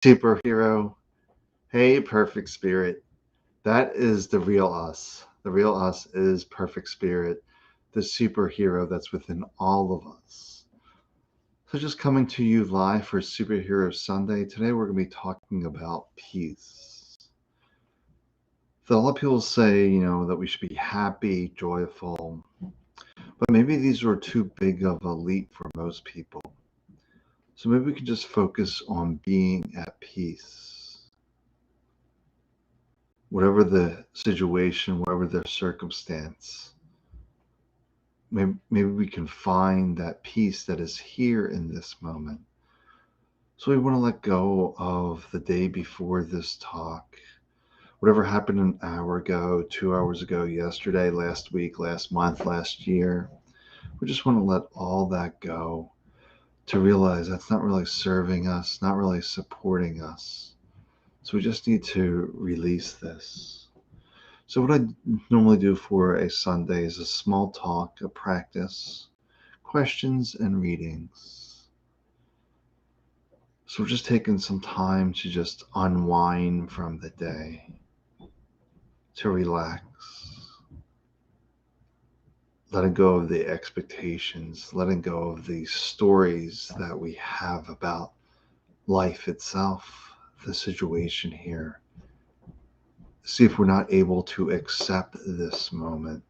Superhero. Hey, perfect spirit. That is the real us. The real us is perfect spirit, the superhero that's within all of us. So, just coming to you live for Superhero Sunday. Today, we're going to be talking about peace. So, a lot of people say, that we should be happy, joyful, but maybe these are too big of a leap for most people. So, maybe we can just focus on being at peace. Whatever the situation, whatever the circumstance, maybe we can find that peace that is here in this moment. So we want to let go of the day before this talk. Whatever happened an hour ago, 2 hours ago, yesterday, last week, last month, last year, we just want to let all that go to realize that's not really serving us, not really supporting us. So we just need to release this. So what I normally do for a Sunday is a small talk, a practice, questions and readings. So we're just taking some time to just unwind from the day, to relax, letting go of the expectations, letting go of the stories that we have about life itself, the situation here. See if we're not able to accept this moment,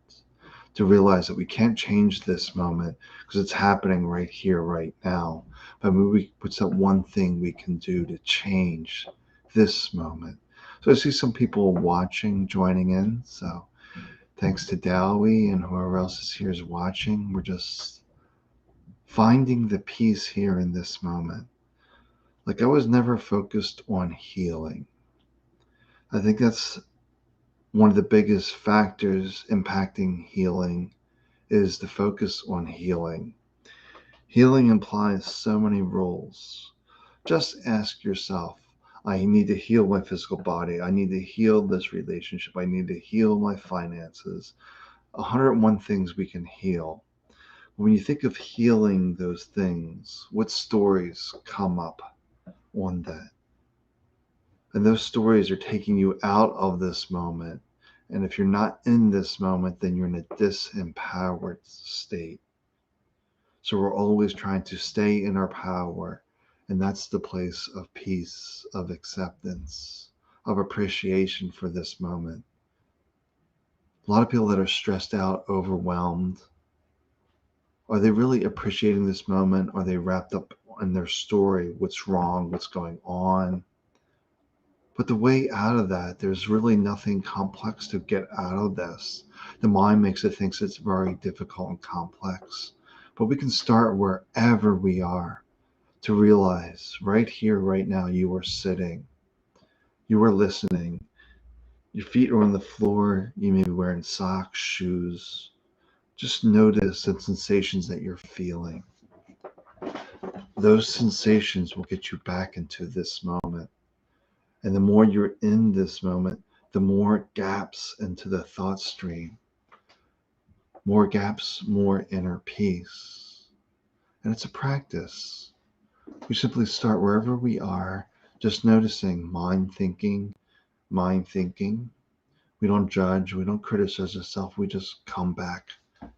to realize that we can't change this moment because it's happening right here, right now. But maybe what's that one thing we can do to change this moment? So I see some people watching, joining in. So thanks to Dowie and whoever else is here is watching. We're just finding the peace here in this moment. Like I was never focused on healing. I think that's one of the biggest factors impacting healing is the focus on healing. Healing implies so many roles. Just ask yourself, I need to heal my physical body. I need to heal this relationship. I need to heal my finances. 101 things we can heal. When you think of healing those things, what stories come up on that? And those stories are taking you out of this moment. And if you're not in this moment, then you're in a disempowered state. So we're always trying to stay in our power. And that's the place of peace, of acceptance, of appreciation for this moment. A lot of people that are stressed out, overwhelmed, are they really appreciating this moment? Are they wrapped up in their story? What's wrong? What's going on? But the way out of that, there's really nothing complex to get out of this. The mind makes it thinks it's very difficult and complex. But we can start wherever we are to realize right here, right now, you are sitting, you are listening, your feet are on the floor, you may be wearing socks, shoes. Just notice the sensations that you're feeling. Those sensations will get you back into this moment. And the more you're in this moment, the more gaps into the thought stream, more gaps, more inner peace. And it's a practice. We simply start wherever we are, just noticing mind thinking, mind thinking. We don't judge, we don't criticize ourselves, we just come back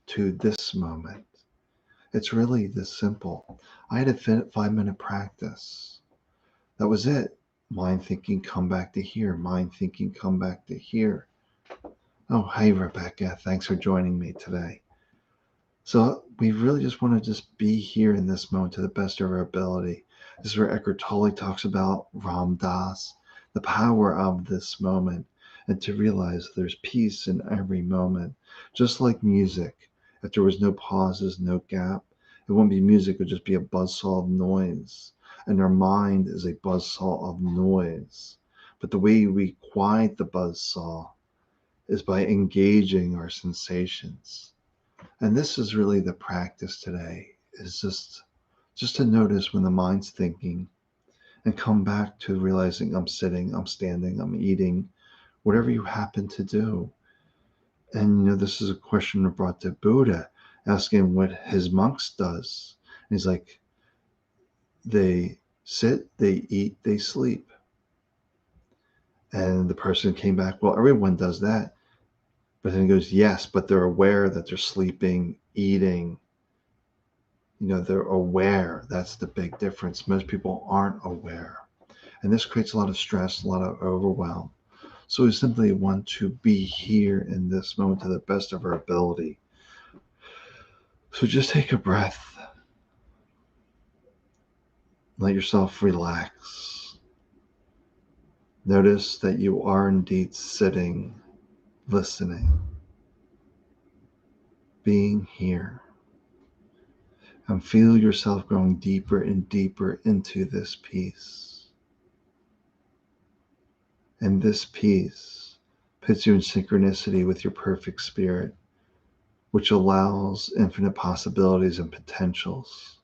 to this moment. It's really this simple. I had a 5-minute practice. That was it. Mind thinking, come back to here. Mind thinking, come back to here. Oh, hey, Rebecca. Thanks for joining me today. So we really just want to just be here in this moment to the best of our ability. This is where Eckhart Tolle talks about Ram Dass, the power of this moment, and to realize there's peace in every moment. Just like music, if there was no pauses, no gap, it wouldn't be music, it would just be a buzzsaw of noise. And our mind is a buzzsaw of noise. But the way we quiet the buzzsaw is by engaging our sensations. And this is really the practice today, is just to notice when the mind's thinking and come back to realizing I'm sitting, I'm standing, I'm eating, whatever you happen to do. And this is a question brought to Buddha, asking what his monks does. And he's like, they sit, they eat, they sleep. And the person came back, well, everyone does that. But then he goes, yes, but they're aware that they're sleeping, eating. They're aware. That's the big difference. Most people aren't aware. And this creates a lot of stress, a lot of overwhelm. So we simply want to be here in this moment to the best of our ability. So just take a breath. Let yourself relax. Notice that you are indeed sitting, listening, being here. And feel yourself going deeper and deeper into this peace. And this peace puts you in synchronicity with your perfect spirit, which allows infinite possibilities and potentials.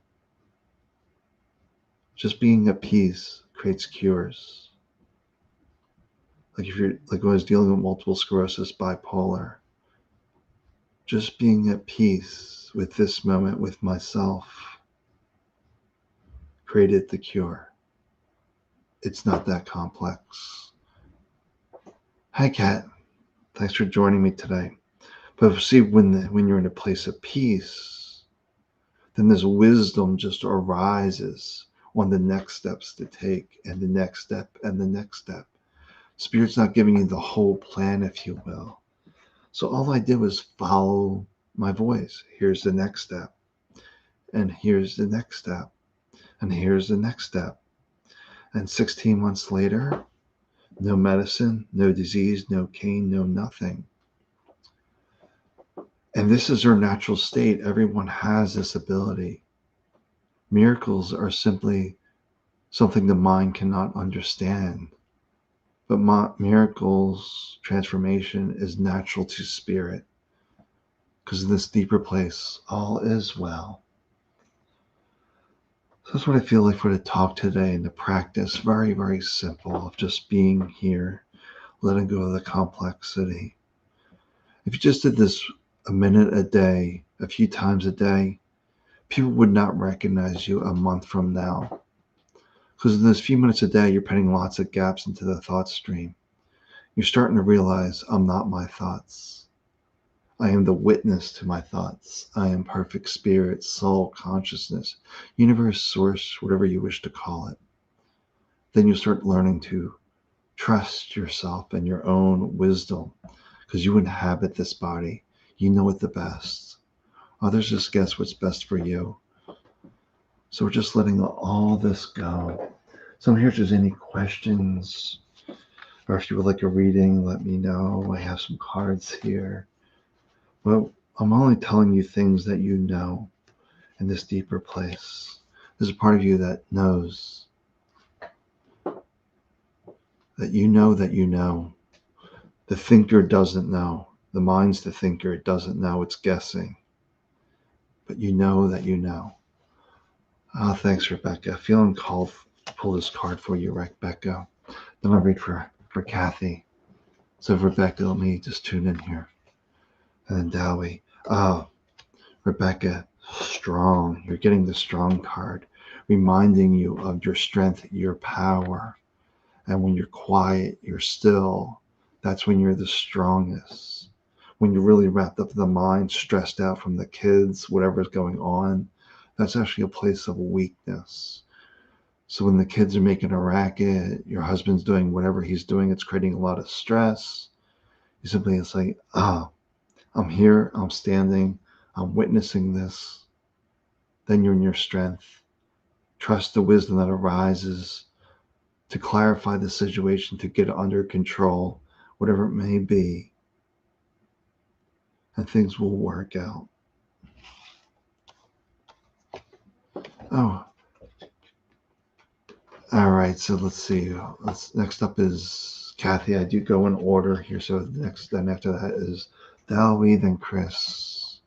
Just being at peace creates cures. Like when I was dealing with multiple sclerosis, bipolar, just being at peace with this moment, with myself, created the cure. It's not that complex. Hi, Kat. Thanks for joining me today. But see, when you're in a place of peace, then this wisdom just arises on the next steps to take, and the next step, and the next step. Spirit's not giving you the whole plan, if you will. So all I did was follow my voice. Here's the next step, and here's the next step, and here's the next step. And 16 months later, no medicine, no disease, no cane, no nothing. And this is our natural state. Everyone has this ability. Miracles are simply something the mind cannot understand. But miracles, transformation is natural to spirit. Because in this deeper place, all is well. So that's what I feel like for the talk today and the practice. Very, very simple of just being here, letting go of the complexity. If you just did this a minute a day, a few times a day, people would not recognize you a month from now. Because in those few minutes a day, you're putting lots of gaps into the thought stream. You're starting to realize, I'm not my thoughts. I am the witness to my thoughts. I am perfect spirit, soul, consciousness, universe, source, whatever you wish to call it. Then you start learning to trust yourself and your own wisdom, because you inhabit this body. You know it the best. Others just guess what's best for you. So we're just letting all this go. So I'm here if there's any questions, or if you would like a reading, let me know. I have some cards here. Well, I'm only telling you things that you know in this deeper place. There's a part of you that knows. That you know that you know. The thinker doesn't know. The mind's the thinker. It doesn't know. It's guessing. But you know that you know. Oh, thanks, Rebecca. Feeling called to pull this card for you, Rebecca. Then I'll read for Kathy. So, Rebecca, let me just tune in here. And then Dowie. Oh, Rebecca, strong. You're getting the strong card, reminding you of your strength, your power. And when you're quiet, you're still. That's when you're the strongest. When you're really wrapped up in the mind, stressed out from the kids, whatever's going on, that's actually a place of weakness. So when the kids are making a racket, your husband's doing whatever he's doing, it's creating a lot of stress. You simply say, I'm here, I'm standing, I'm witnessing this. Then you're in your strength. Trust the wisdom that arises to clarify the situation, to get it under control, whatever it may be. And things will work out. Oh, all right. So let's see. Next up is Kathy. I do go in order here. So then after that is Dowie, then Chris,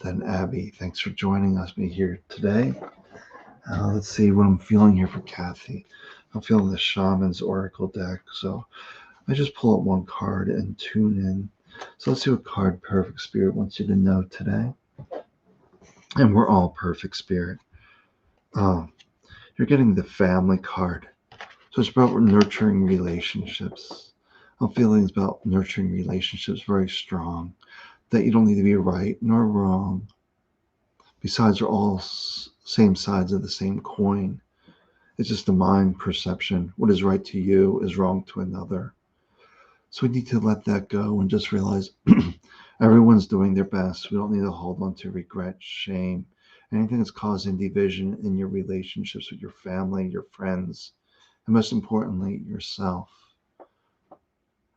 then Abby. Thanks for joining us here today. Let's see what I'm feeling here for Kathy. I'm feeling the Shaman's Oracle deck. So I just pull up one card and tune in. So let's see what card Perfect Spirit wants you to know today. And we're all perfect spirit. You're getting the family card. So it's about nurturing relationships. I'm feeling about nurturing relationships very strong. That you don't need to be right nor wrong. Besides, they're all same sides of the same coin. It's just the mind perception. What is right to you is wrong to another. So we need to let that go and just realize everyone's doing their best. We don't need to hold on to regret, shame, anything that's causing division in your relationships with your family, your friends, and most importantly, yourself.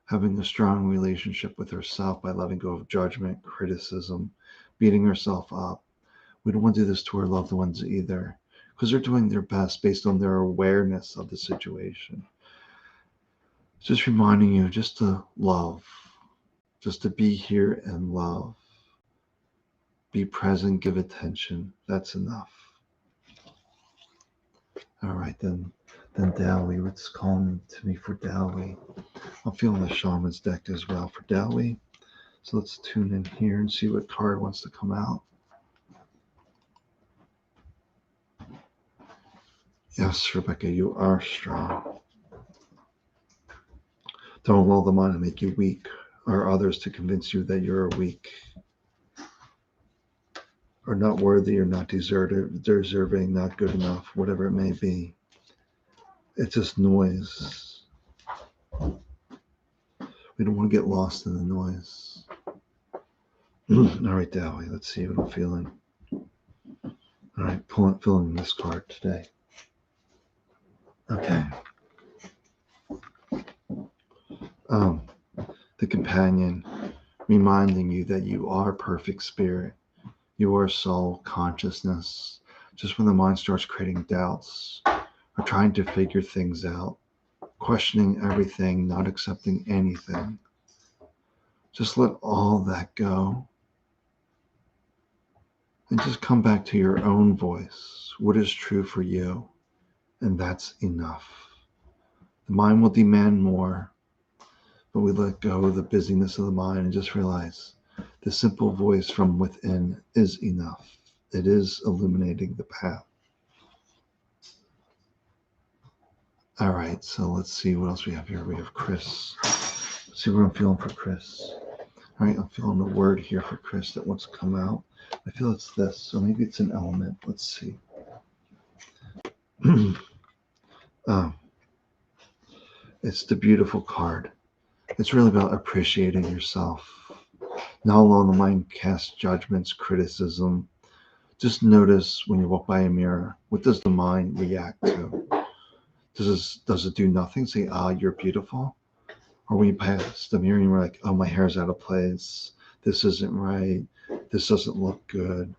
Having a strong relationship with herself by letting go of judgment, criticism, beating herself up. We don't want to do this to our loved ones either, because they're doing their best based on their awareness of the situation. Just reminding you just to love, just to be here and love. Be present, give attention. That's enough. All right, then Dowie, what's calling to me for Dowie? I'm feeling the Shaman's deck as well for Dowie. So let's tune in here and see what card wants to come out. Yes, Rebecca, you are strong. Don't allow the mind to make you weak or others to convince you that you're weak or not worthy or not deserving, not good enough, whatever it may be. It's just noise. We don't want to get lost in the noise. All right, Dowie, let's see what I'm feeling. All right, filling this card today. Okay. The companion reminding you that you are perfect spirit. You are soul, consciousness. Just when the mind starts creating doubts or trying to figure things out, questioning everything, not accepting anything, just let all that go and just come back to your own voice. What is true for you? And that's enough. The mind will demand more, but we let go of the busyness of the mind and just realize the simple voice from within is enough. It is illuminating the path. All right, so let's see what else we have here. We have Chris. Let's see what I'm feeling for Chris. All right, I'm feeling a word here for Chris that wants to come out. I feel it's this, so maybe it's an element. Let's see. It's the beautiful card. It's really about appreciating yourself. Not alone the mind casts judgments, criticism. Just notice when you walk by a mirror, what does the mind react to? Does it do nothing? Say, you're beautiful? Or when you pass the mirror and you're like, oh, my hair's out of place. This isn't right. This doesn't look good.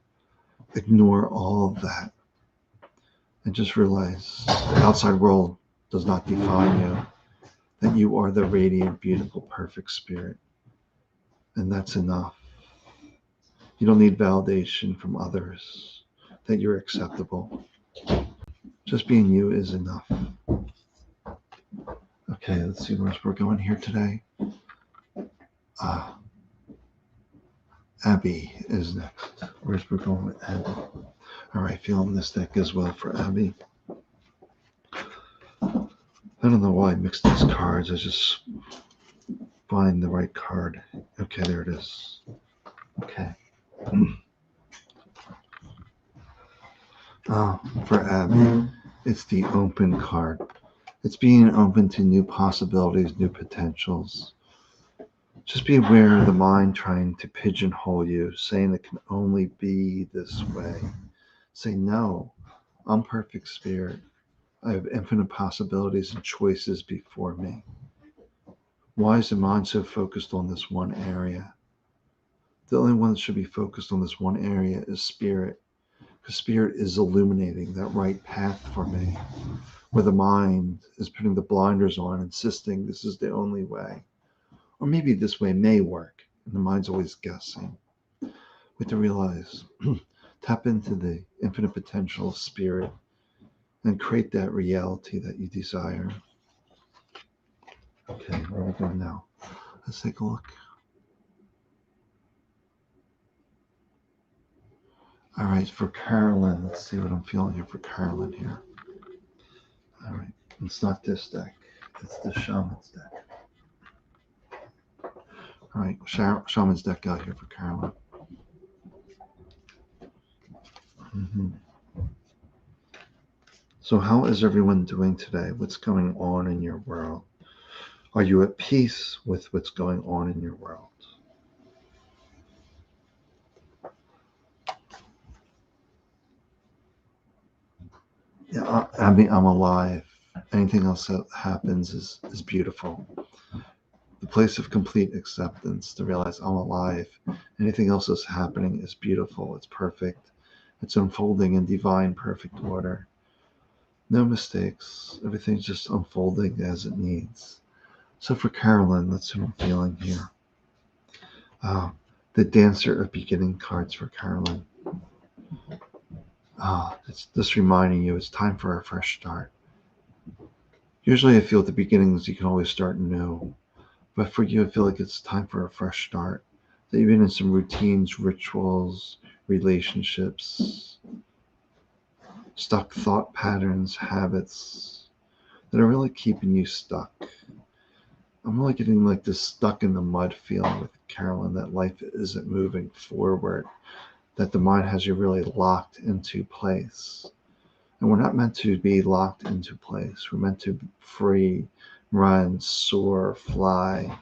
Ignore all of that and just realize the outside world does not define you, that you are the radiant, beautiful, perfect spirit. And that's enough. You don't need validation from others that you're acceptable. Just being you is enough. Okay, let's see where we're going here today. Abby is next. Where's we're going with Abby? All right, feeling this deck as well for Abby. I don't know why I mixed these cards. I just find the right card. Okay, there it is. Okay. For Abby, it's the open card. It's being open to new possibilities, new potentials. Just be aware of the mind trying to pigeonhole you, saying it can only be this way. Say, no, I'm perfect spirit. I have infinite possibilities and choices before me. Why is the mind so focused on this one area? The only one that should be focused on this one area is spirit, because spirit is illuminating that right path for me, where the mind is putting the blinders on, insisting this is the only way. Or maybe this way may work, and the mind's always guessing. We have to realize, tap into the infinite potential of spirit and create that reality that you desire. Okay, where are we going now? Let's take a look. All right, for Carolyn, let's see what I'm feeling here for Carolyn here. All right. It's not this deck. It's the shaman's deck. All right. Shaman's deck out here for Carolyn. Mhm. So, how is everyone doing today? What's going on in your world? Are you at peace with what's going on in your world? Yeah, I mean, I'm alive. Anything else that happens is beautiful. The place of complete acceptance to realize I'm alive. Anything else that's happening is beautiful. It's perfect. It's unfolding in divine, perfect order. No mistakes. Everything's just unfolding as it needs. So for Carolyn, that's what I'm feeling here. The Dancer of Beginning cards for Carolyn. It's just reminding you it's time for a fresh start. Usually I feel at the beginnings you can always start new. But for you, I feel like it's time for a fresh start. That you've been in some routines, rituals, relationships, stuck thought patterns, habits that are really keeping you stuck. I'm really getting like this stuck in the mud feeling with Carolyn, that life isn't moving forward, that the mind has you really locked into place. And we're not meant to be locked into place. We're meant to be free, run, soar, fly,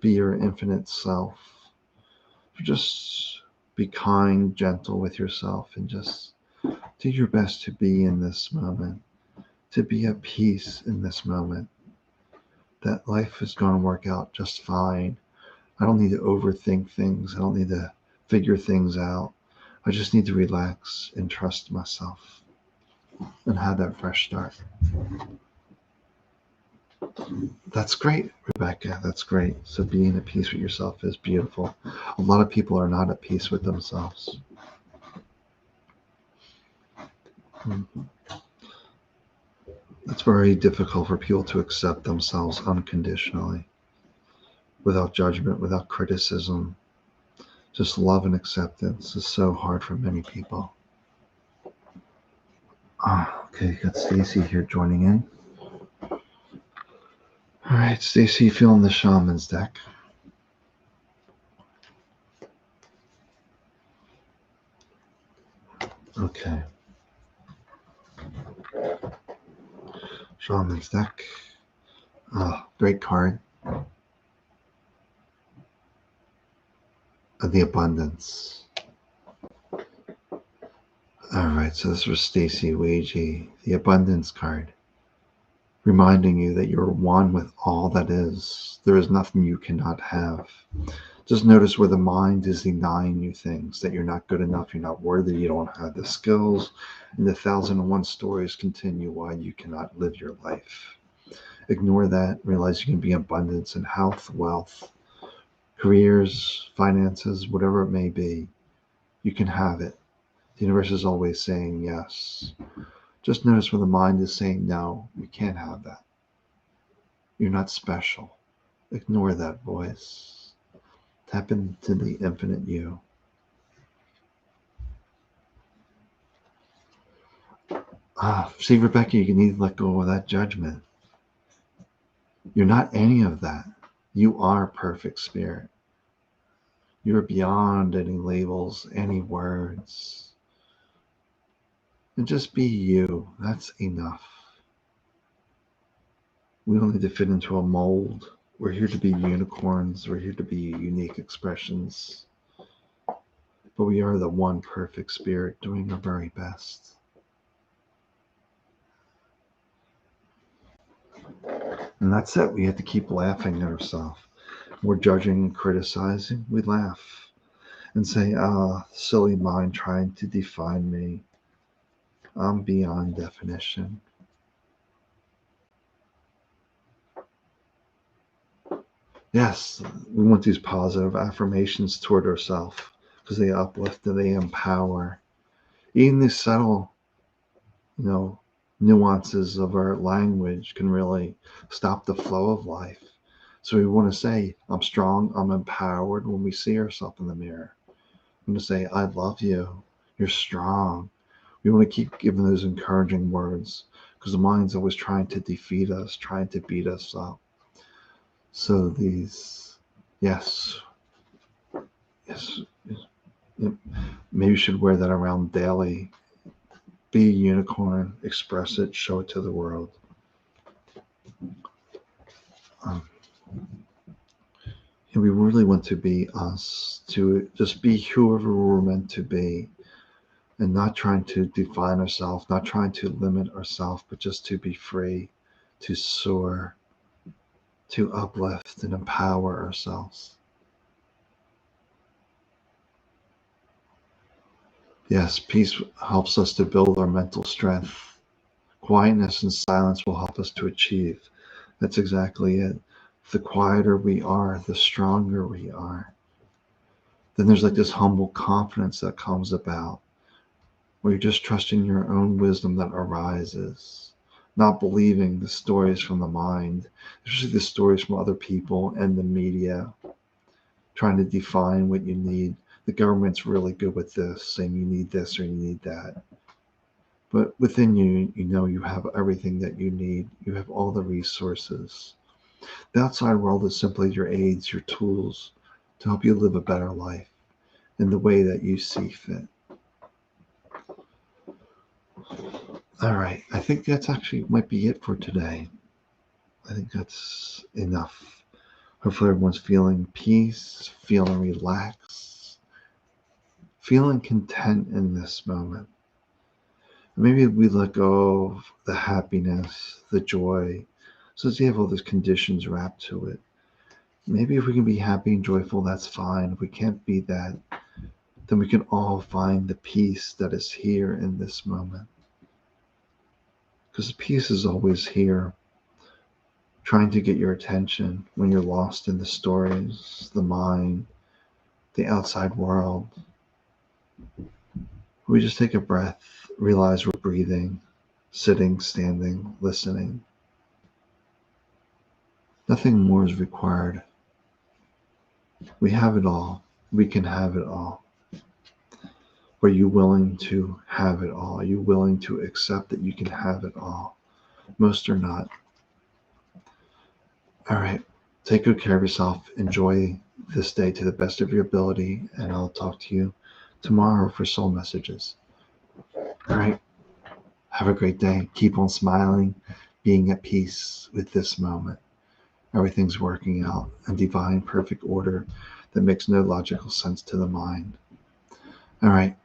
be your infinite self. Just be kind, gentle with yourself, and just do your best to be in this moment, to be at peace in this moment. That life is going to work out just fine. I don't need to overthink things. I don't need to figure things out. I just need to relax and trust myself and have that fresh start. That's great, Rebecca. That's great. So being at peace with yourself is beautiful. A lot of people are not at peace with themselves. Mhm. It's very difficult for people to accept themselves unconditionally, without judgment, without criticism. Just love and acceptance is so hard for many people. Okay, got Stacy here joining in. All right, Stacy, feeling the shaman's deck. Okay, shaman's deck. Great card. The abundance. All right, so this was Stacy Ouija, the abundance card, reminding you that you're one with all that is. There is nothing you cannot have. Just notice where the mind is denying you things, that you're not good enough, you're not worthy, you don't have the skills, and the 1,001 stories continue why you cannot live your life. Ignore that, realize you can be abundance in health, wealth, careers, finances, whatever it may be. You can have it. The universe is always saying yes. Just notice where the mind is saying no, you can't have that. You're not special. Ignore that voice. Tap into the infinite you. See, Rebecca, you need to let go of that judgment. You're not any of that. You are perfect spirit. You're beyond any labels, any words. And just be you. That's enough. We don't need to fit into a mold. We're here to be unicorns. We're here to be unique expressions. But we are the one perfect spirit doing our very best. And that's it. We have to keep laughing at ourselves. We're judging and criticizing. We laugh and say, silly mind trying to define me. I'm beyond definition. Yes, we want these positive affirmations toward ourselves because they uplift and they empower. Even these subtle, you know, nuances of our language can really stop the flow of life. So we want to say, I'm strong, I'm empowered when we see ourselves in the mirror. We want to say, I love you, you're strong. We want to keep giving those encouraging words because the mind's always trying to defeat us, trying to beat us up. So these, yes, yes, yes, maybe you should wear that around daily. Be a unicorn, express it, show it to the world. Um, and we really want to be us, to just be whoever we're meant to be, and not trying to define ourselves, not trying to limit ourselves, but just to be free, to soar, to uplift and empower ourselves. Yes, peace helps us to build our mental strength. Quietness and silence will help us to achieve. That's exactly it. The quieter we are, the stronger we are. Then there's like this humble confidence that comes about, where you're just trusting your own wisdom that arises, not believing the stories from the mind, especially the stories from other people and the media, trying to define what you need. The government's really good with this, saying you need this or you need that. But within you, you know you have everything that you need. You have all the resources. The outside world is simply your aids, your tools to help you live a better life in the way that you see fit. All right. I think that's actually might be it for today. I think that's enough. Hopefully everyone's feeling peace, feeling relaxed, feeling content in this moment. Maybe we let go of the happiness, the joy, since you have all those conditions wrapped to it. Maybe if we can be happy and joyful, that's fine. If we can't be that, then we can all find the peace that is here in this moment. Because the peace is always here, trying to get your attention when you're lost in the stories, the mind, the outside world. We just take a breath, realize we're breathing, sitting, standing, listening. Nothing more is required. We have it all. We can have it all. Are you willing to have it all? Are you willing to accept that you can have it all? Most are not. All right. Take good care of yourself. Enjoy this day to the best of your ability, and I'll talk to you tomorrow for soul messages. All right. Have a great day. Keep on smiling, being at peace with this moment. Everything's working out in divine, perfect order that makes no logical sense to the mind. All right.